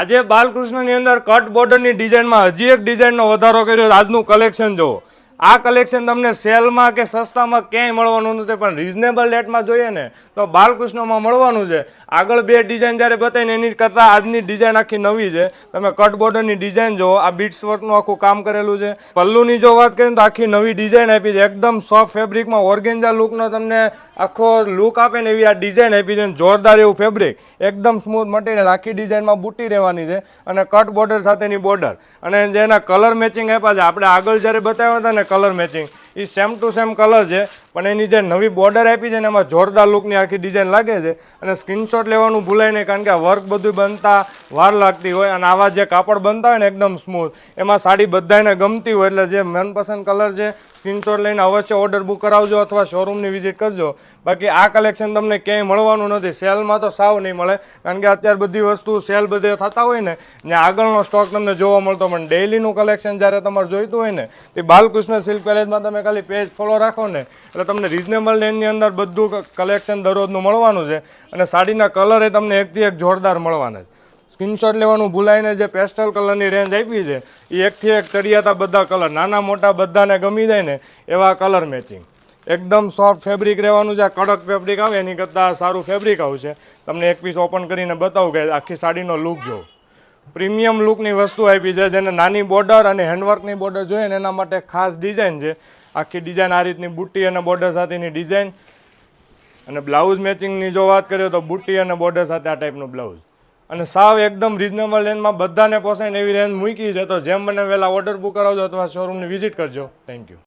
આજે બાલકૃષ્ણની અંદર કટ બોર્ડરની ડિઝાઇનમાં હજી એક ડિઝાઇનનો વધારો કર્યો. આજનું કલેક્શન જુઓ. આ કલેક્શન તમને સેલમાં કે સસ્તામાં ક્યાંય મળવાનું નથી, પણ રિઝનેબલ રેટમાં જોઈએ ને તો બાલકૃષ્ણમાં મળવાનું છે. આગળ બે ડિઝાઇન જ્યારે બતાવીને એની કરતાં આજની ડિઝાઇન આખી નવી છે. તમે કટ બોર્ડરની ડિઝાઇન જુઓ. આ બીટ્સ વર્કનું આખું કામ કરેલું છે. પલ્લુની જો વાત કરીએ તો આખી નવી ડિઝાઇન આપી છે. એકદમ સોફ્ટ ફેબ્રિકમાં ઓર્ગેન્ઝા લુકનો તમને આખો લુક આપે ને એવી આ ડિઝાઇન આપી છે. જોરદાર એવું ફેબ્રિક, એકદમ સ્મૂથ મટીરિયલ. આખી ડિઝાઇનમાં બુટ્ટી રહેવાની છે અને કટ બોર્ડર સાથેની બોર્ડર અને જેના કલર મેચિંગ આપ્યા છે. આપણે આગળ જ્યારે બતાવ્યા હતા ને કલર મેચિંગ, એ સેમ ટુ સેમ કલર છે, પણ એની જે નવી બોર્ડર આપી છે ને એમાં જોરદાર લુકની આખી ડિઝાઇન લાગે છે. અને સ્ક્રીનશોટ લેવાનું ભૂલાય નહીં, કારણ કે આ વર્ક બધું બનતા વાર લાગતી હોય અને આવા જે કાપડ બનતા હોય ને એકદમ સ્મૂથ, એમાં સાડી બધાને ગમતી હોય. એટલે જે મનપસંદ કલર છે સ્ક્રીનશોટ લઈને અવશ્ય ઓર્ડર બુક કરાવજો અથવા શોરૂમની વિઝિટ કરજો. બાકી આ કલેક્શન તમને ક્યાંય મળવાનું નથી. સેલમાં તો સાવ નહીં મળે, કારણ કે અત્યારે બધી વસ્તુ સેલ બધે થતા હોય ને ત્યાં આગળનો સ્ટોક તમને જોવા મળતો. પણ ડેઇલીનું કલેક્શન જ્યારે તમારે જોઈતું હોય ને તે બાલકૃષ્ણ સિલ્ક પેલેસમાં તમે ખાલી પેજ ફોલો રાખો ને એટલે તમને રિઝનેબલ રેન્જની અંદર બધું કલેક્શન દરરોજનું મળવાનું છે. અને સાડીના કલર એ તમને એકથી એક જોરદાર મળવાના છે. સ્ક્રીનશોટ લેવાનું ભૂલાઈને જે પેસ્ટલ કલરની રેન્જ આપી છે એ એકથી એક ચડિયાતા બધા કલર, નાના મોટા બધાને ગમી જાય ને એવા કલર મેચિંગ. એકદમ સોફ્ટ ફેબ્રિક રહેવાનું છે. આ કડક ફેબ્રિક આવે એની કરતાં સારું ફેબ્રિક આવશે. તમને એક પીસ ઓપન કરીને બતાવું કે આખી સાડીનો લુક જોવો. પ્રીમિયમ લુકની વસ્તુ આપી છે, જેને નાની બોર્ડર અને હેન્ડવર્કની બોર્ડર જોઈએ ને એના માટે ખાસ ડિઝાઇન છે. આખી ડિઝાઇન આ રીતની બુટ્ટી અને બોર્ડર સાથેની ડિઝાઇન. અને બ્લાઉઝ મેચિંગની જો વાત કરીએ તો બુટ્ટી અને બોર્ડર સાથે આ ટાઈપનું બ્લાઉઝ. અને સાવ એકદમ રિઝનેબલ રેન્જમાં બધાને પોસાય એવી રેન્જ મૂકી છે. તો જેમ મને વહેલા ઓર્ડર બુક કરાવજો અથવા શોરૂમની વિઝિટ કરજો. Thank you.